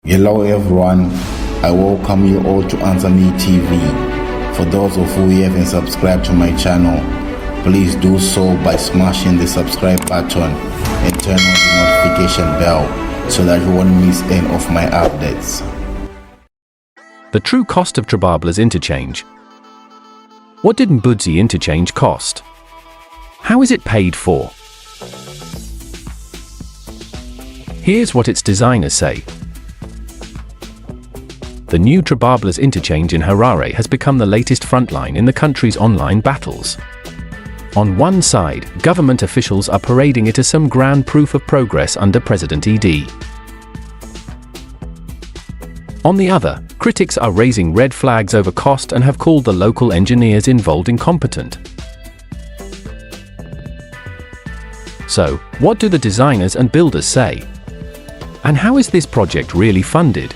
Hello everyone, I welcome you all to Answer Me TV. For those of you who haven't subscribed to my channel, please do so by smashing the subscribe button and turn on the notification bell so that you won't miss any of my updates. The true cost of Trabablas Interchange. What did Trabablas Interchange cost? How is it paid for? Here's what its designers say. The new Trabablas Interchange in Harare has become the latest frontline in the country's online battles. On one side, government officials are parading it as some grand proof of progress under President Ed. On the other, critics are raising red flags over cost and have called the local engineers involved incompetent. So, what do the designers and builders say? And how is this project really funded?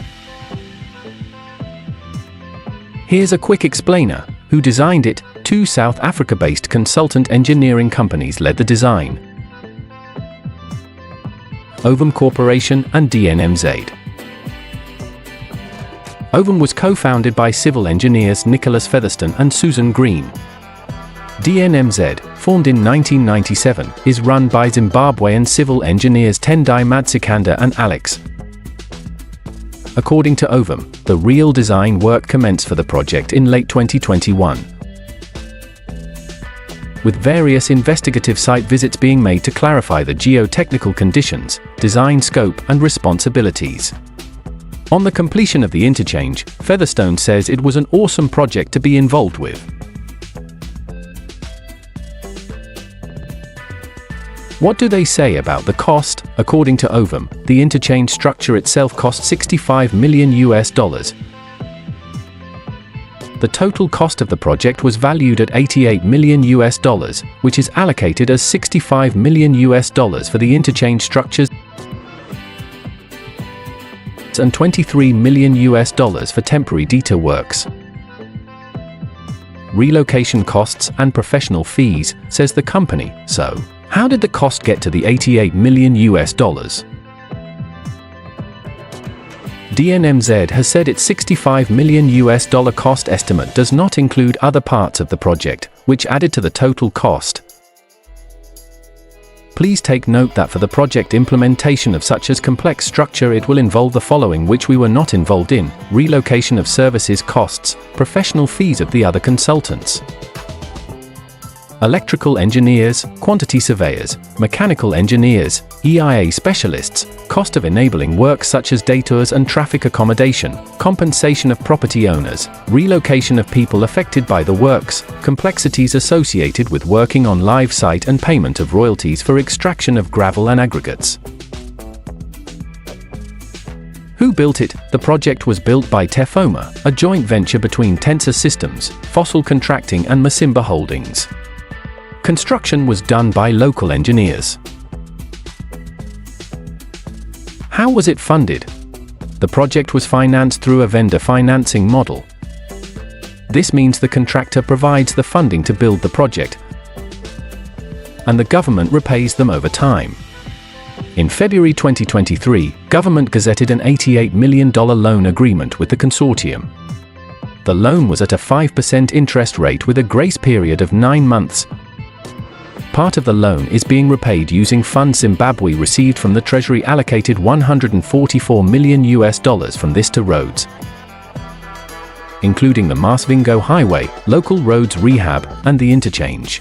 Here's a quick explainer. Who designed it? Two South Africa-based consultant engineering companies led the design: Ovum Corporation and DNMZ. Ovum was co-founded by civil engineers Nicholas Featherstone and Susan Green. DNMZ, formed in 1997, is run by Zimbabwean civil engineers Tendai Matsikanda and Alex. According to Ovum, the real design work commenced for the project in late 2021, with various investigative site visits being made to clarify the geotechnical conditions, design scope and responsibilities. On the completion of the interchange, Featherstone says it was an awesome project to be involved with. What do they say about the cost? According to Ovum, the interchange structure itself cost $65 million. The total cost of the project was valued at $88 million, which is allocated as $65 million for the interchange structures and $23 million for temporary detour works. Relocation costs and professional fees, says the company. So, how did the cost get to the $88 million? DNMZ has said its $65 million cost estimate does not include other parts of the project, which added to the total cost. Please take note that for the project implementation of such as complex structure it will involve the following which we were not involved in: relocation of services costs, professional fees of the other consultants, electrical engineers, quantity surveyors, mechanical engineers, EIA specialists, cost of enabling work such as detours and traffic accommodation, compensation of property owners, relocation of people affected by the works, complexities associated with working on live site and payment of royalties for extraction of gravel and aggregates. Who built it? The project was built by Tefoma, a joint venture between Tensor Systems, Fossil Contracting and Masimba Holdings. Construction was done by local engineers. How was it funded? The project was financed through a vendor financing model. This means the contractor provides the funding to build the project, and the government repays them over time. In February 2023, government gazetted an $88 million loan agreement with the consortium. The loan was at a 5% interest rate with a grace period of 9 months. Part of the loan is being repaid using funds Zimbabwe received from the Treasury, allocated $144 million from this to roads, including the Masvingo Highway, local roads rehab, and the interchange.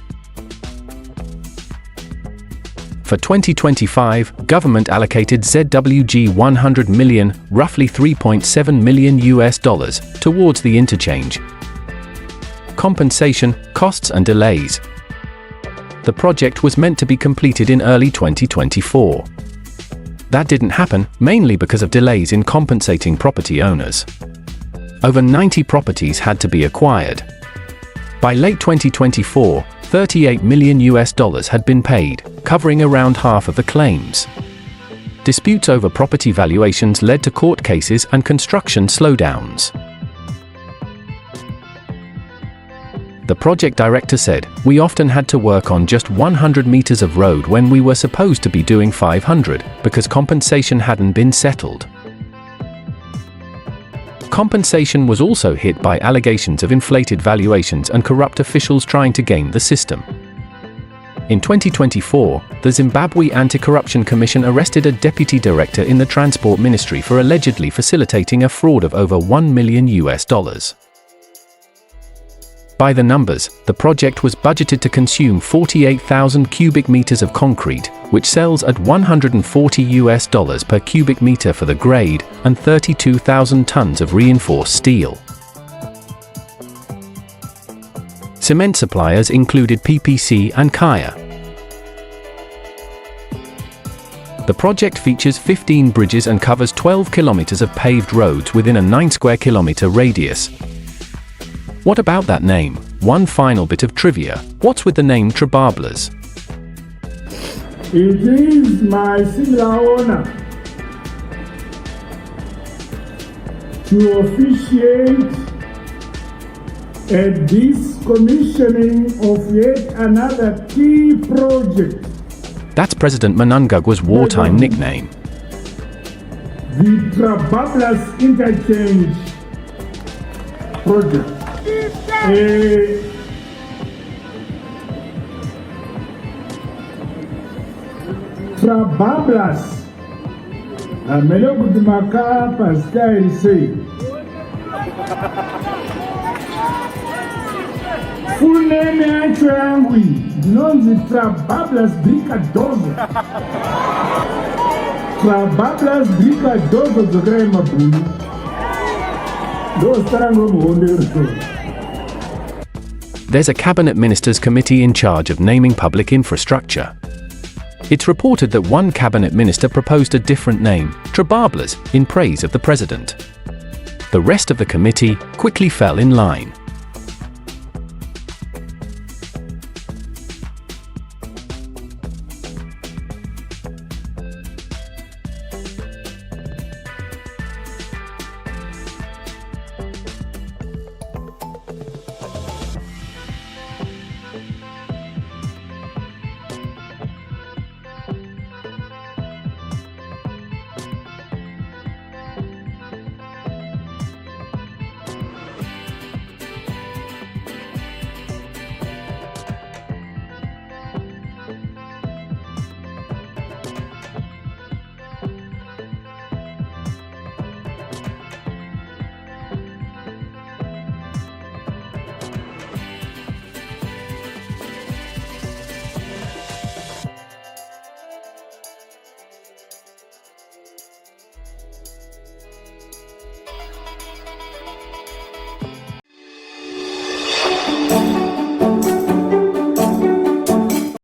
For 2025, government allocated ZWG $100 million, roughly $3.7 million towards the interchange. Compensation, costs and delays. The project was meant to be completed in early 2024. That didn't happen, mainly because of delays in compensating property owners. Over 90 properties had to be acquired. By late 2024, $38 million had been paid, covering around half of the claims. Disputes over property valuations led to court cases and construction slowdowns. The project director said, "We often had to work on just 100 meters of road when we were supposed to be doing 500, because compensation hadn't been settled." Compensation was also hit by allegations of inflated valuations and corrupt officials trying to game the system. In 2024, the Zimbabwe Anti-Corruption Commission arrested a deputy director in the Transport Ministry for allegedly facilitating a fraud of over $1 million. By the numbers, the project was budgeted to consume 48,000 cubic meters of concrete, which sells at $140 per cubic meter for the grade, and 32,000 tons of reinforced steel. Cement suppliers included PPC and Kaya. The project features 15 bridges and covers 12 kilometers of paved roads within a 9 square kilometer radius. What about that name? One final bit of trivia. What's with the name Trabablas? It is my singular honor to officiate at this commissioning of yet another key project. That's President Mnangagwa's wartime nickname. The Trabablas Interchange project. Trabablas. Amele kuti makapa style say. Full name yacho yangu ndinonzi Trabablas Bricadozo. Trabablas Bricadozo dzokera mabhunu. Ndo starango muhonde. There's a cabinet ministers committee in charge of naming public infrastructure. It's reported that one cabinet minister proposed a different name, Trabablas, in praise of the president. The rest of the committee quickly fell in line.